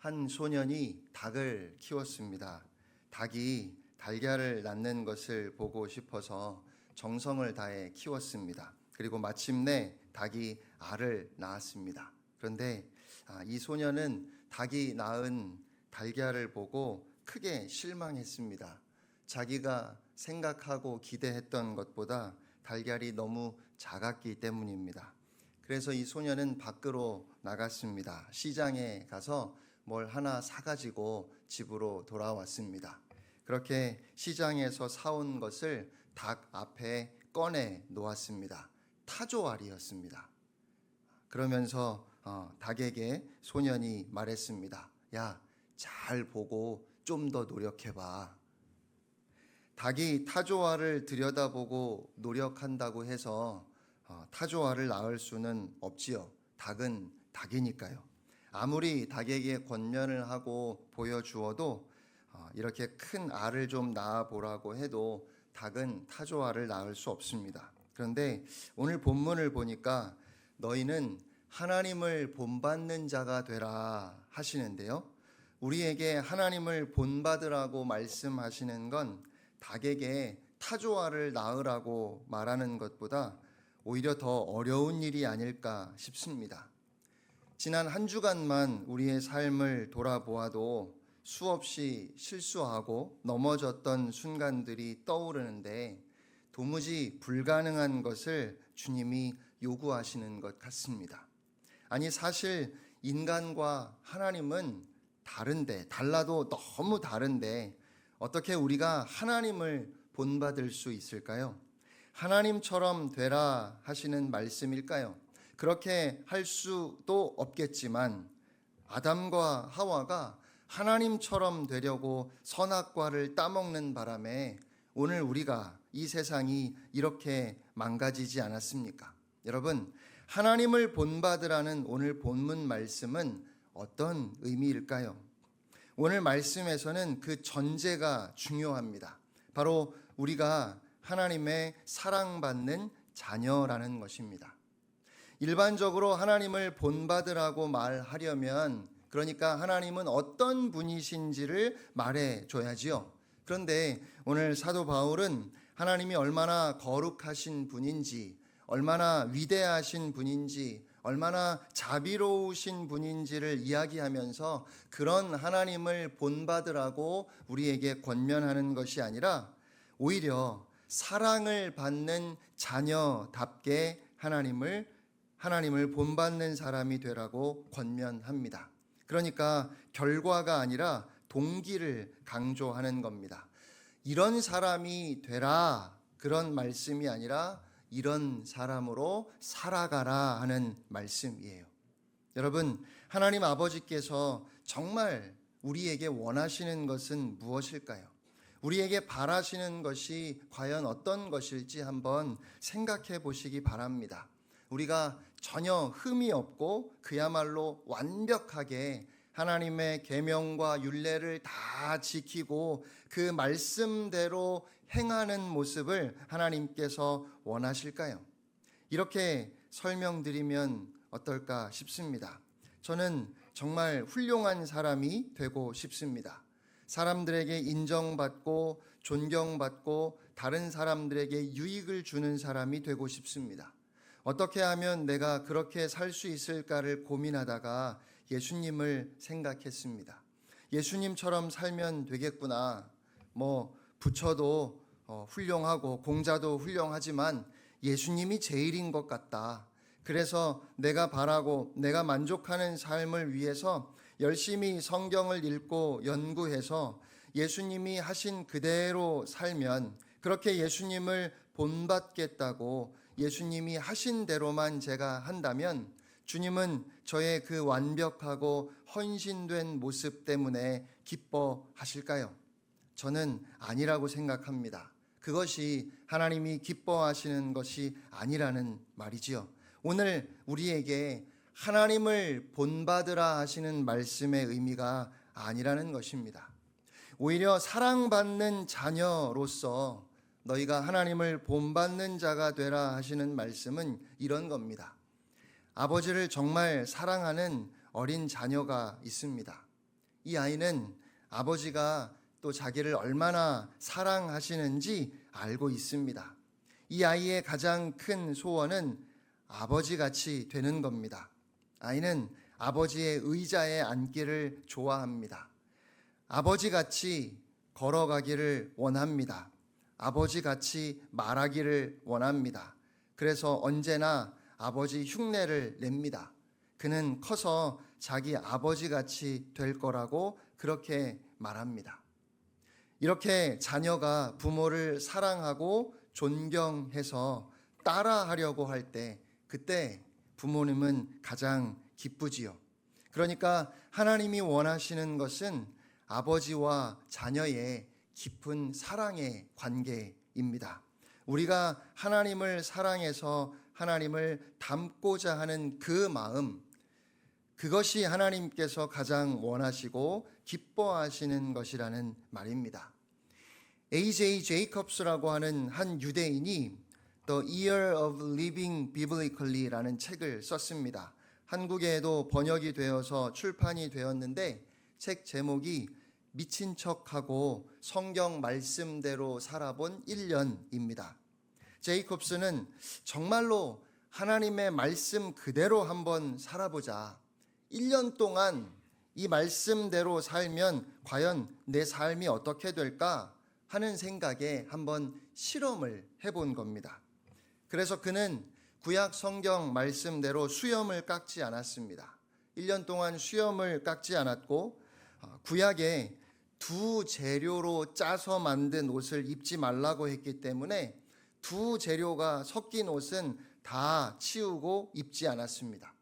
한 소년이 닭을 키웠습니다. 닭이 달걀을 낳는 것을 보고 싶어서 정성을 다해 키웠습니다. 그리고 마침내 닭이 알을 낳았습니다. 그런데 이 소년은 닭이 낳은 달걀을 보고 크게 실망했습니다. 자기가 생각하고 기대했던 것보다 달걀이 너무 작았기 때문입니다. 그래서 이 소년은 밖으로 나갔습니다. 시장에 가서 뭘 하나 사가지고 집으로 돌아왔습니다. 그렇게 시장에서 사온 것을 닭 앞에 꺼내 놓았습니다. 타조알이었습니다. 그러면서 닭에게 소년이 말했습니다. 야, 잘 보고 좀 더 노력해봐. 닭이 타조알을 들여다보고 노력한다고 해서 타조알을 낳을 수는 없지요. 닭은 닭이니까요. 아무리 닭에게 권면을 하고 보여주어도 이렇게 큰 알을 좀 낳아보라고 해도 닭은 타조알을 낳을 수 없습니다. 그런데 오늘 본문을 보니까 너희는 하나님을 본받는 자가 되라 하시는데요. 우리에게 하나님을 본받으라고 말씀하시는 건 닭에게 타조알을 낳으라고 말하는 것보다 오히려 더 어려운 일이 아닐까 싶습니다. 지난 한 주간만 우리의 삶을 돌아보아도 수없이 실수하고 넘어졌던 순간들이 떠오르는데 도무지 불가능한 것을 주님이 요구하시는 것 같습니다. 아니, 사실 인간과 하나님은 달라도 너무 다른데 어떻게 우리가 하나님을 본받을 수 있을까요? 하나님처럼 되라 하시는 말씀일까요? 그렇게 할 수도 없겠지만 아담과 하와가 하나님처럼 되려고 선악과를 따먹는 바람에 오늘 우리가 이 세상이 이렇게 망가지지 않았습니까? 여러분, 하나님을 본받으라는 오늘 본문 말씀은 어떤 의미일까요? 오늘 말씀에서는 그 전제가 중요합니다. 바로 우리가 하나님의 사랑받는 자녀라는 것입니다. 일반적으로 하나님을 본받으라고 말하려면 그러니까 하나님은 어떤 분이신지를 말해줘야지요. 그런데 오늘 사도 바울은 하나님이 얼마나 거룩하신 분인지, 얼마나 위대하신 분인지, 얼마나 자비로우신 분인지를 이야기하면서 그런 하나님을 본받으라고 우리에게 권면하는 것이 아니라 오히려 사랑을 받는 자녀답게 하나님을 본받는 사람이 되라고 권면합니다. 그러니까 결과가 아니라 동기를 강조하는 겁니다. 이런 사람이 되라, 그런 말씀이 아니라 이런 사람으로 살아가라 하는 말씀이에요. 여러분, 하나님 아버지께서 정말 우리에게 원하시는 것은 무엇일까요? 우리에게 바라시는 것이 과연 어떤 것일지 한번 생각해 보시기 바랍니다. 우리가 전혀 흠이 없고 그야말로 완벽하게 하나님의 계명과 율례를 다 지키고 그 말씀대로 행하는 모습을 하나님께서 원하실까요? 이렇게 설명드리면 어떨까 싶습니다. 저는 정말 훌륭한 사람이 되고 싶습니다. 사람들에게 인정받고 존경받고 다른 사람들에게 유익을 주는 사람이 되고 싶습니다. 어떻게 하면 내가 그렇게 살 수 있을까를 고민하다가 예수님을 생각했습니다. 예수님처럼 살면 되겠구나. 부처도 훌륭하고 공자도 훌륭하지만 예수님이 제일인 것 같다. 그래서 내가 바라고 내가 만족하는 삶을 위해서 열심히 성경을 읽고 연구해서 예수님이 하신 그대로 살면 그렇게 예수님을 본받겠다고 예수님이 하신 대로만 제가 한다면 주님은 저의 그 완벽하고 헌신된 모습 때문에 기뻐하실까요? 저는 아니라고 생각합니다. 그것이 하나님이 기뻐하시는 것이 아니라는 말이지요. 오늘 우리에게 하나님을 본받으라 하시는 말씀의 의미가 아니라는 것입니다. 오히려 사랑받는 자녀로서 너희가 하나님을 본받는 자가 되라 하시는 말씀은 이런 겁니다. 아버지를 정말 사랑하는 어린 자녀가 있습니다. 이 아이는 아버지가 또 자기를 얼마나 사랑하시는지 알고 있습니다. 이 아이의 가장 큰 소원은 아버지같이 되는 겁니다. 아이는 아버지의 의자에 앉기를 좋아합니다. 아버지같이 걸어가기를 원합니다. 아버지같이 말하기를 원합니다. 그래서 언제나 아버지 흉내를 냅니다. 그는 커서 자기 아버지같이 될 거라고 그렇게 말합니다. 이렇게 자녀가 부모를 사랑하고 존경해서 따라하려고 할 때, 그때 부모님은 가장 기쁘지요. 그러니까 하나님이 원하시는 것은 아버지와 자녀의 깊은 사랑의 관계입니다. 우리가 하나님을 사랑해서 하나님을 닮고자 하는 그 마음, 그것이 하나님께서 가장 원하시고 기뻐하시는 것이라는 말입니다. A.J. 제이콥스라고 하는 한 유대인이 The Year of Living Biblically라는 책을 썼습니다. 한국에도 번역이 되어서 출판이 되었는데 책 제목이 미친 척하고 성경 말씀대로 살아본 1년입니다. 제이콥스는 정말로 하나님의 말씀 그대로 한번 살아보자. 1년 동안 이 말씀대로 살면 과연 내 삶이 어떻게 될까 하는 생각에 한번 실험을 해본 겁니다. 그래서 그는 구약 성경 말씀대로 수염을 깎지 않았습니다. 1년 동안 수염을 깎지 않았고 구약에 두 재료로 짜서 만든 옷을 입지 말라고 했기 때문에 두 재료가 섞인 옷은 다 치우고 입지 않았습니다.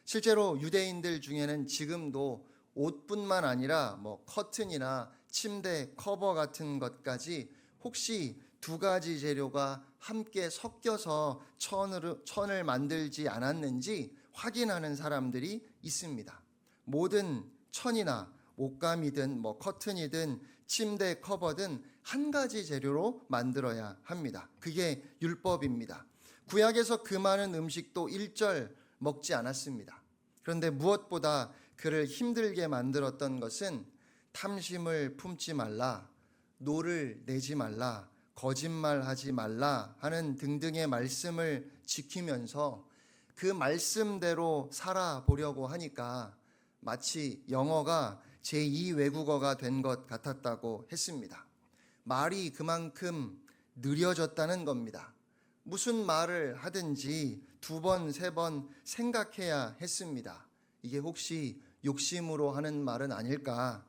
실제로 유대인들 중에는 지금도 옷뿐만 아니라 커튼이나 침대 커버 같은 것까지 혹시 두 가지 재료가 함께 섞여서 천을 만들지 않았는지 확인하는 사람들이 있습니다. 모든 천이나 옷감이든 커튼이든 침대 커버든 한 가지 재료로 만들어야 합니다. 그게 율법입니다. 구약에서 그 많은 음식도 일절 먹지 않았습니다. 그런데 무엇보다 그를 힘들게 만들었던 것은 탐심을 품지 말라, 노를 내지 말라, 거짓말하지 말라 하는 등등의 말씀을 지키면서 그 말씀대로 살아보려고 하니까 마치 영어가 제2 외국어가 된 것 같았다고 했습니다. 말이 그만큼 느려졌다는 겁니다. 무슨 말을 하든지 두 번, 세 번 생각해야 했습니다. 이게 혹시 욕심으로 하는 말은 아닐까?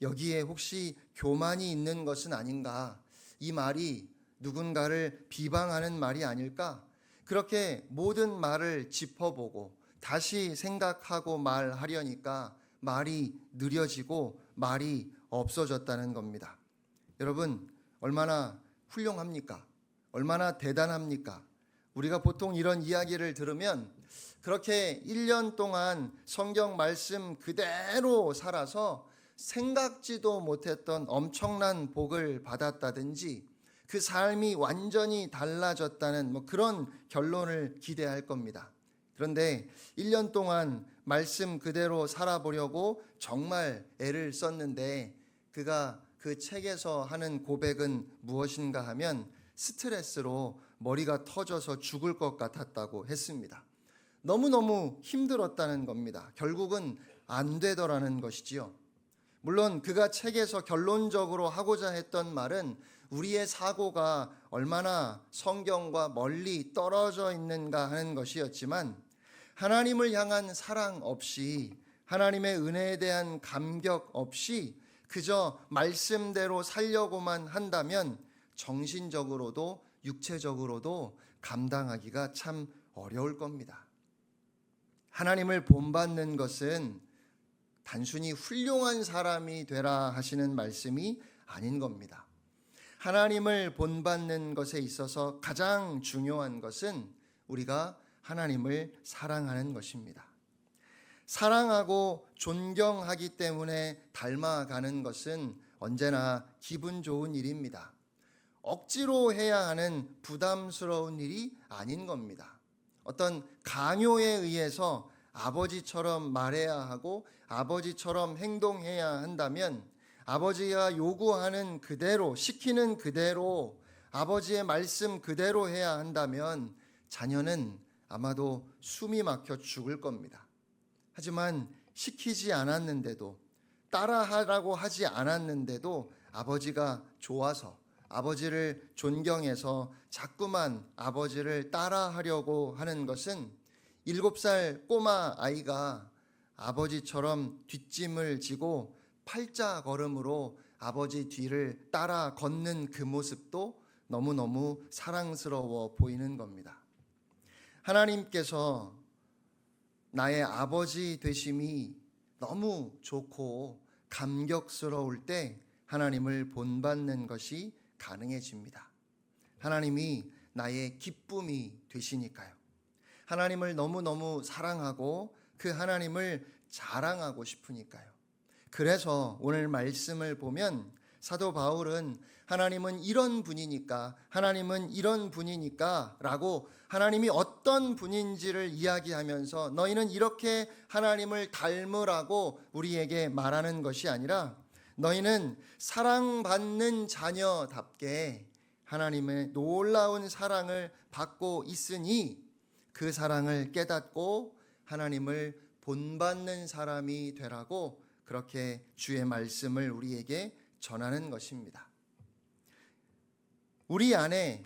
여기에 혹시 교만이 있는 것은 아닌가? 이 말이 누군가를 비방하는 말이 아닐까? 그렇게 모든 말을 짚어보고 다시 생각하고 말하려니까 말이 느려지고 말이 없어졌다는 겁니다. 여러분, 얼마나 훌륭합니까? 얼마나 대단합니까? 우리가 보통 이런 이야기를 들으면 그렇게 1년 동안 성경 말씀 그대로 살아서 생각지도 못했던 엄청난 복을 받았다든지 그 삶이 완전히 달라졌다는 그런 결론을 기대할 겁니다. 그런데 1년 동안 말씀 그대로 살아보려고 정말 애를 썼는데 그가 그 책에서 하는 고백은 무엇인가 하면 스트레스로 머리가 터져서 죽을 것 같았다고 했습니다. 너무너무 힘들었다는 겁니다. 결국은 안 되더라는 것이지요. 물론 그가 책에서 결론적으로 하고자 했던 말은 우리의 사고가 얼마나 성경과 멀리 떨어져 있는가 하는 것이었지만 하나님을 향한 사랑 없이 하나님의 은혜에 대한 감격 없이 그저 말씀대로 살려고만 한다면 정신적으로도 육체적으로도 감당하기가 참 어려울 겁니다. 하나님을 본받는 것은 단순히 훌륭한 사람이 되라 하시는 말씀이 아닌 겁니다. 하나님을 본받는 것에 있어서 가장 중요한 것은 우리가 하나님을 사랑하는 것입니다. 사랑하고 존경하기 때문에 닮아가는 것은 언제나 기분 좋은 일입니다. 억지로 해야 하는 부담스러운 일이 아닌 겁니다. 어떤 강요에 의해서 아버지처럼 말해야 하고 아버지처럼 행동해야 한다면, 아버지가 요구하는 그대로, 시키는 그대로, 아버지의 말씀 그대로 해야 한다면 자녀는 아마도 숨이 막혀 죽을 겁니다. 하지만 시키지 않았는데도, 따라하라고 하지 않았는데도 아버지가 좋아서, 아버지를 존경해서 자꾸만 아버지를 따라하려고 하는 것은 7살 꼬마 아이가 아버지처럼 뒷짐을 지고 팔자 걸음으로 아버지 뒤를 따라 걷는 그 모습도 너무너무 사랑스러워 보이는 겁니다. 하나님께서 나의 아버지 되심이 너무 좋고 감격스러울 때 하나님을 본받는 것이 가능해집니다. 하나님이 나의 기쁨이 되시니까요. 하나님을 너무너무 사랑하고 그 하나님을 자랑하고 싶으니까요. 그래서 오늘 말씀을 보면 사도 바울은 하나님은 이런 분이니까, 하나님은 이런 분이니까 라고 하나님이 어떤 분인지를 이야기하면서 너희는 이렇게 하나님을 닮으라고 우리에게 말하는 것이 아니라, 너희는 사랑받는 자녀답게 하나님의 놀라운 사랑을 받고 있으니 그 사랑을 깨닫고 하나님을 본받는 사람이 되라고 그렇게 주의 말씀을 우리에게 전하는 것입니다. 우리 안에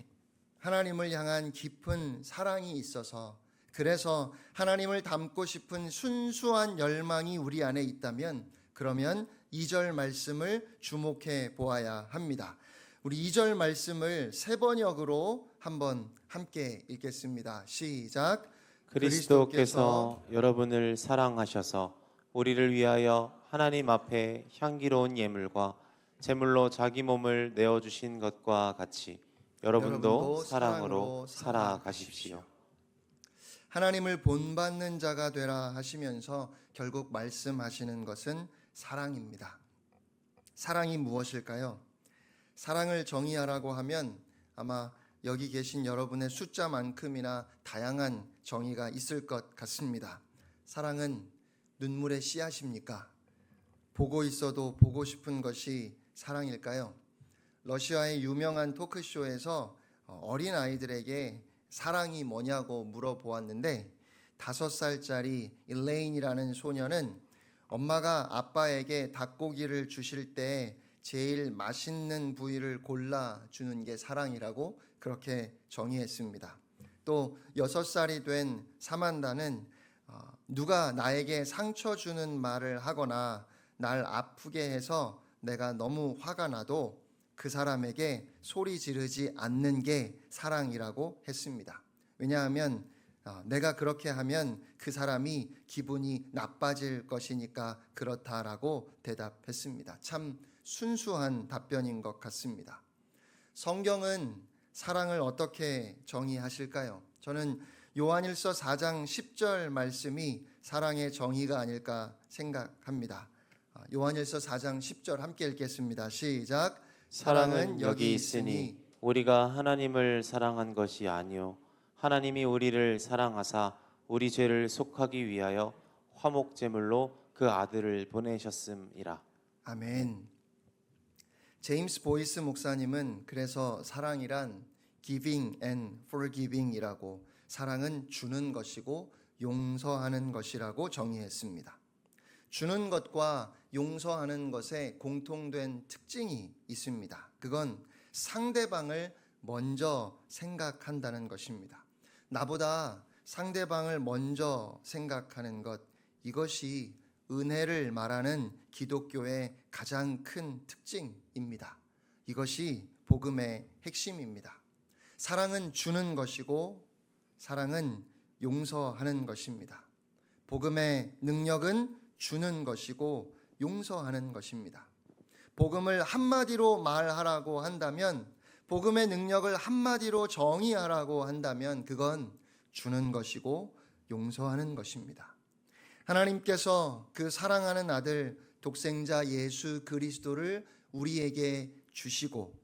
하나님을 향한 깊은 사랑이 있어서, 그래서 하나님을 닮고 싶은 순수한 열망이 우리 안에 있다면, 그러면 2절 말씀을 주목해 보아야 합니다. 우리 2절 말씀을 세 번역으로 한번 함께 읽겠습니다. 시작. 그리스도께서 여러분을 사랑하셔서 우리를 위하여 하나님 앞에 향기로운 예물과 제물로 자기 몸을 내어주신 것과 같이 여러분도 사랑으로 살아가십시오. 하나님을 본받는 자가 되라 하시면서 결국 말씀하시는 것은 사랑입니다. 사랑이 무엇일까요? 사랑을 정의하라고 하면 아마 여기 계신 여러분의 숫자만큼이나 다양한 정의가 있을 것 같습니다. 사랑은 눈물의 씨앗입니까? 보고 있어도 보고 싶은 것이 사랑일까요? 러시아의 유명한 토크쇼에서 어린 아이들에게 사랑이 뭐냐고 물어보았는데 5살짜리 일레인이라는 소녀는 엄마가 아빠에게 닭고기를 주실 때 제일 맛있는 부위를 골라주는 게 사랑이라고 그렇게 정의했습니다. 또 6살이 된 사만다는 누가 나에게 상처 주는 말을 하거나 날 아프게 해서 내가 너무 화가 나도 그 사람에게 소리 지르지 않는 게 사랑이라고 했습니다. 왜냐하면 내가 그렇게 하면 그 사람이 기분이 나빠질 것이니까 그렇다라고 대답했습니다. 참 순수한 답변인 것 같습니다. 성경은 사랑을 어떻게 정의하실까요? 저는 요한일서 4장 10절 말씀이 사랑의 정의가 아닐까 생각합니다. 요한일서 4장 10절 함께 읽겠습니다. 시작. 사랑은 여기 있으니 우리가 하나님을 사랑한 것이 아니요 하나님이 우리를 사랑하사 우리 죄를 속하기 위하여 화목제물로 그 아들을 보내셨음이라. 아멘. 제임스 보이스 목사님은 그래서 사랑이란 giving and forgiving이라고, 사랑은 주는 것이고 용서하는 것이라고 정의했습니다. 주는 것과 용서하는 것에 공통된 특징이 있습니다. 그건 상대방을 먼저 생각한다는 것입니다. 나보다 상대방을 먼저 생각하는 것, 이것이 은혜를 말하는 기독교의 가장 큰 특징입니다. 이것이 복음의 핵심입니다. 사랑은 주는 것이고 사랑은 용서하는 것입니다. 복음의 능력은 주는 것이고 용서하는 것입니다. 복음을 한마디로 말하라고 한다면, 복음의 능력을 한마디로 정의하라고 한다면 그건 주는 것이고 용서하는 것입니다. 하나님께서 그 사랑하는 아들 독생자 예수 그리스도를 우리에게 주시고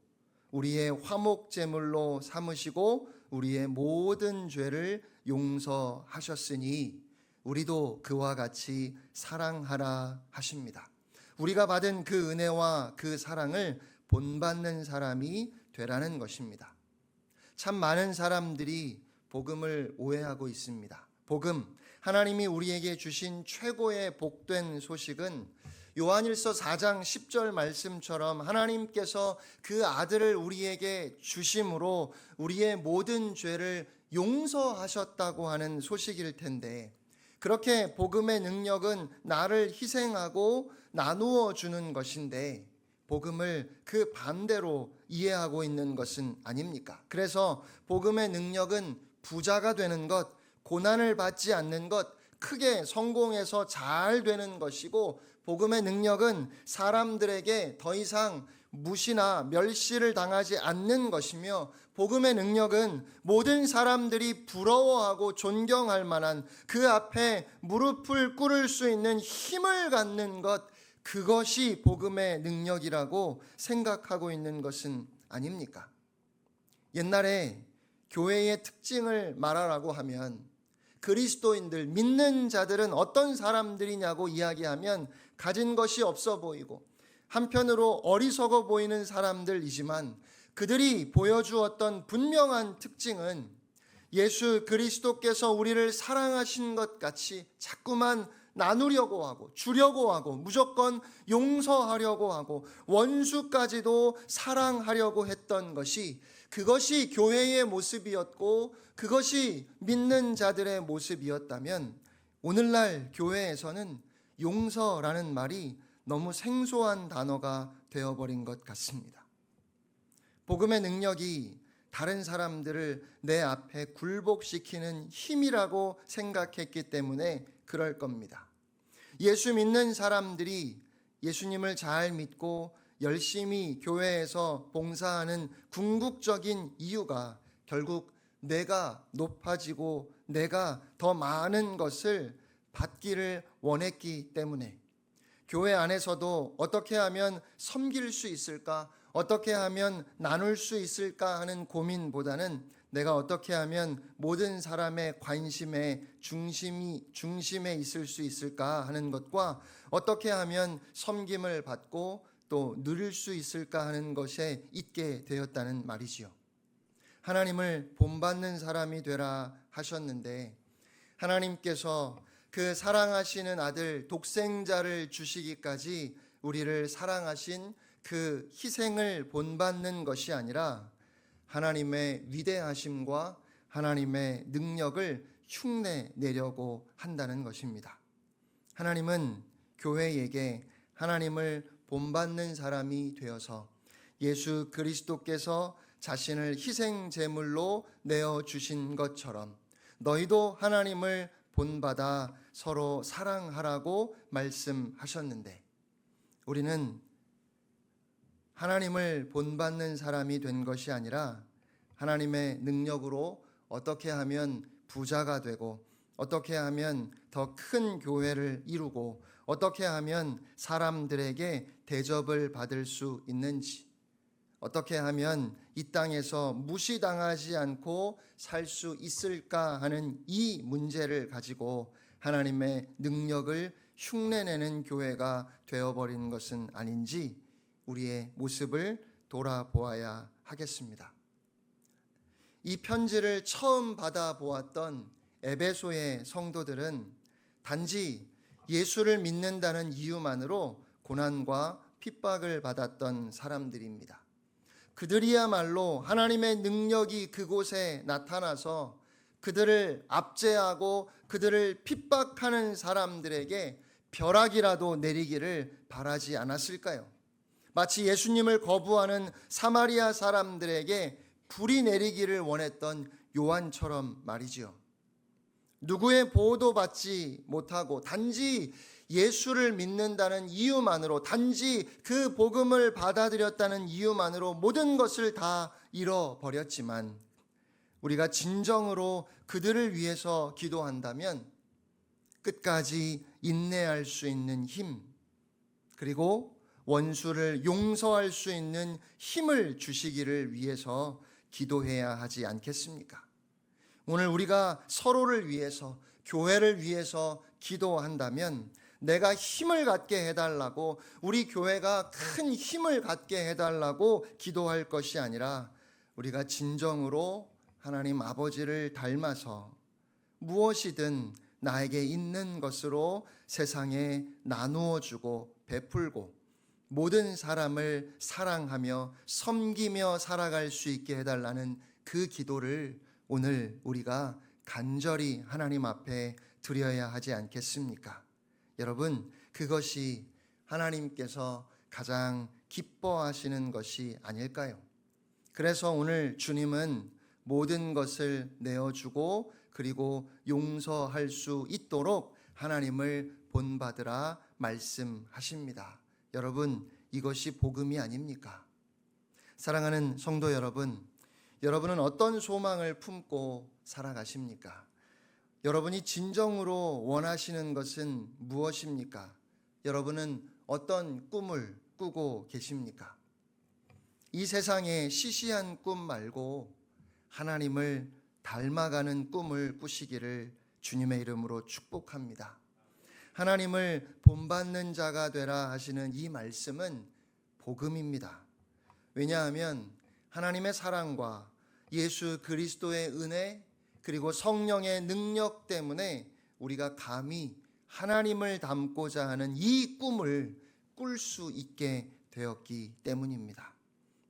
우리의 화목제물로 삼으시고 우리의 모든 죄를 용서하셨으니 우리도 그와 같이 사랑하라 하십니다. 우리가 받은 그 은혜와 그 사랑을 본받는 사람이 되라는 것입니다. 참 많은 사람들이 복음을 오해하고 있습니다. 복음, 하나님이 우리에게 주신 최고의 복된 소식은 요한일서 4장 10절 말씀처럼 하나님께서 그 아들을 우리에게 주심으로 우리의 모든 죄를 용서하셨다고 하는 소식일 텐데, 그렇게 복음의 능력은 나를 희생하고 나누어 주는 것인데 복음을 그 반대로 이해하고 있는 것은 아닙니까? 그래서 복음의 능력은 부자가 되는 것, 고난을 받지 않는 것, 크게 성공해서 잘 되는 것이고, 복음의 능력은 사람들에게 더 이상 무시나 멸시를 당하지 않는 것이며, 복음의 능력은 모든 사람들이 부러워하고 존경할 만한 그 앞에 무릎을 꿇을 수 있는 힘을 갖는 것, 그것이 복음의 능력이라고 생각하고 있는 것은 아닙니까? 옛날에 교회의 특징을 말하라고 하면 그리스도인들, 믿는 자들은 어떤 사람들이냐고 이야기하면 가진 것이 없어 보이고 한편으로 어리석어 보이는 사람들이지만, 그들이 보여주었던 분명한 특징은 예수 그리스도께서 우리를 사랑하신 것 같이 자꾸만 나누려고 하고 주려고 하고 무조건 용서하려고 하고 원수까지도 사랑하려고 했던 것이, 그것이 교회의 모습이었고 그것이 믿는 자들의 모습이었다면, 오늘날 교회에서는 용서라는 말이 너무 생소한 단어가 되어버린 것 같습니다. 복음의 능력이 다른 사람들을 내 앞에 굴복시키는 힘이라고 생각했기 때문에 그럴 겁니다. 예수 믿는 사람들이 예수님을 잘 믿고 열심히 교회에서 봉사하는 궁극적인 이유가 결국 내가 높아지고 내가 더 많은 것을 받기를 원했기 때문에, 교회 안에서도 어떻게 하면 섬길 수 있을까, 어떻게 하면 나눌 수 있을까 하는 고민보다는 내가 어떻게 하면 모든 사람의 관심의 중심에 있을 수 있을까 하는 것과 어떻게 하면 섬김을 받고 또 누릴 수 있을까 하는 것에 있게 되었다는 말이지요. 하나님을 본받는 사람이 되라 하셨는데, 하나님께서 그 사랑하시는 아들 독생자를 주시기까지 우리를 사랑하신 그 희생을 본받는 것이 아니라 하나님의 위대하심과 하나님의 능력을 흉내 내려고 한다는 것입니다. 하나님은 교회에게 하나님을 본받는 사람이 되어서 예수 그리스도께서 자신을 희생 제물로 내어 주신 것처럼 너희도 하나님을 본받아 서로 사랑하라고 말씀하셨는데, 우리는 하나님을 본받는 사람이 된 것이 아니라 하나님의 능력으로 어떻게 하면 부자가 되고 어떻게 하면 더 큰 교회를 이루고 어떻게 하면 사람들에게 대접을 받을 수 있는지, 어떻게 하면 이 땅에서 무시당하지 않고 살 수 있을까 하는 이 문제를 가지고 하나님의 능력을 흉내내는 교회가 되어버린 것은 아닌지 우리의 모습을 돌아보아야 하겠습니다. 이 편지를 처음 받아보았던 에베소의 성도들은 단지 예수를 믿는다는 이유만으로 고난과 핍박을 받았던 사람들입니다. 그들이야말로 하나님의 능력이 그곳에 나타나서 그들을 압제하고 그들을 핍박하는 사람들에게 벼락이라도 내리기를 바라지 않았을까요? 마치 예수님을 거부하는 사마리아 사람들에게 불이 내리기를 원했던 요한처럼 말이지요. 누구의 보호도 받지 못하고 단지 예수를 믿는다는 이유만으로, 단지 그 복음을 받아들였다는 이유만으로 모든 것을 다 잃어버렸지만, 우리가 진정으로 그들을 위해서 기도한다면 끝까지 인내할 수 있는 힘, 그리고 원수를 용서할 수 있는 힘을 주시기를 위해서 기도해야 하지 않겠습니까? 오늘 우리가 서로를 위해서, 교회를 위해서 기도한다면 내가 힘을 갖게 해달라고, 우리 교회가 큰 힘을 갖게 해달라고 기도할 것이 아니라 우리가 진정으로 하나님 아버지를 닮아서 무엇이든 나에게 있는 것으로 세상에 나누어 주고 베풀고 모든 사람을 사랑하며 섬기며 살아갈 수 있게 해달라는 그 기도를 오늘 우리가 간절히 하나님 앞에 드려야 하지 않겠습니까? 여러분, 그것이 하나님께서 가장 기뻐하시는 것이 아닐까요? 그래서 오늘 주님은 모든 것을 내어주고 그리고 용서할 수 있도록 하나님을 본받으라 말씀하십니다. 여러분, 이것이 복음이 아닙니까? 사랑하는 성도 여러분, 여러분은 어떤 소망을 품고 살아가십니까? 여러분이 진정으로 원하시는 것은 무엇입니까? 여러분은 어떤 꿈을 꾸고 계십니까? 이 세상의 시시한 꿈 말고 하나님을 닮아가는 꿈을 꾸시기를 주님의 이름으로 축복합니다. 하나님을 본받는 자가 되라 하시는 이 말씀은 복음입니다. 왜냐하면 하나님의 사랑과 예수 그리스도의 은혜 그리고 성령의 능력 때문에 우리가 감히 하나님을 닮고자 하는 이 꿈을 꿀 수 있게 되었기 때문입니다.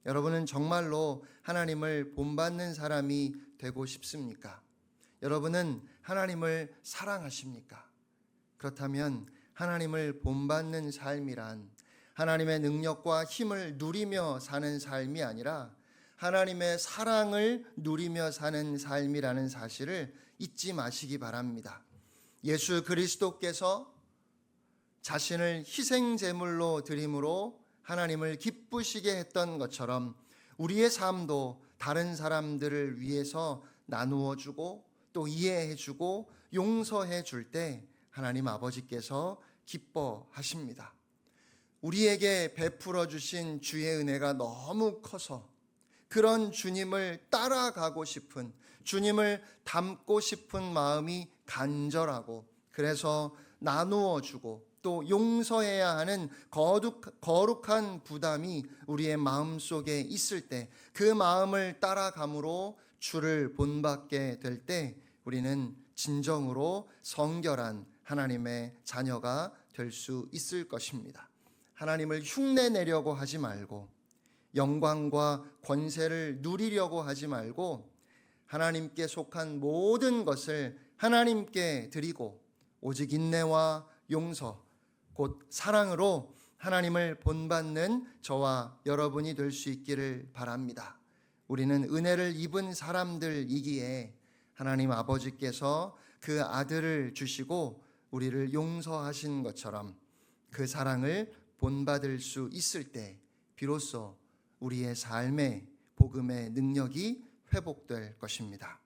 여러분은 정말로 하나님을 본받는 사람이 되고 싶습니까? 여러분은 하나님을 사랑하십니까? 그렇다면 하나님을 본받는 삶이란 하나님의 능력과 힘을 누리며 사는 삶이 아니라 하나님의 사랑을 누리며 사는 삶이라는 사실을 잊지 마시기 바랍니다. 예수 그리스도께서 자신을 희생제물로 드림으로 하나님을 기쁘시게 했던 것처럼 우리의 삶도 다른 사람들을 위해서 나누어 주고 또 이해해 주고 용서해 줄 때 하나님 아버지께서 기뻐하십니다. 우리에게 베풀어 주신 주의 은혜가 너무 커서 그런 주님을 따라가고 싶은, 주님을 닮고 싶은 마음이 간절하고, 그래서 나누어 주고 또 용서해야 하는 거룩한 부담이 우리의 마음속에 있을 때, 그 마음을 따라감으로 주를 본받게 될 때 우리는 진정으로 성결한 하나님의 자녀가 될 수 있을 것입니다. 하나님을 흉내내려고 하지 말고, 영광과 권세를 누리려고 하지 말고, 하나님께 속한 모든 것을 하나님께 드리고 오직 인내와 용서 곧 사랑으로 하나님을 본받는 저와 여러분이 될 수 있기를 바랍니다. 우리는 은혜를 입은 사람들이기에 하나님 아버지께서 그 아들을 주시고 우리를 용서하신 것처럼 그 사랑을 본받을 수 있을 때 비로소 우리의 삶의 복음의 능력이 회복될 것입니다.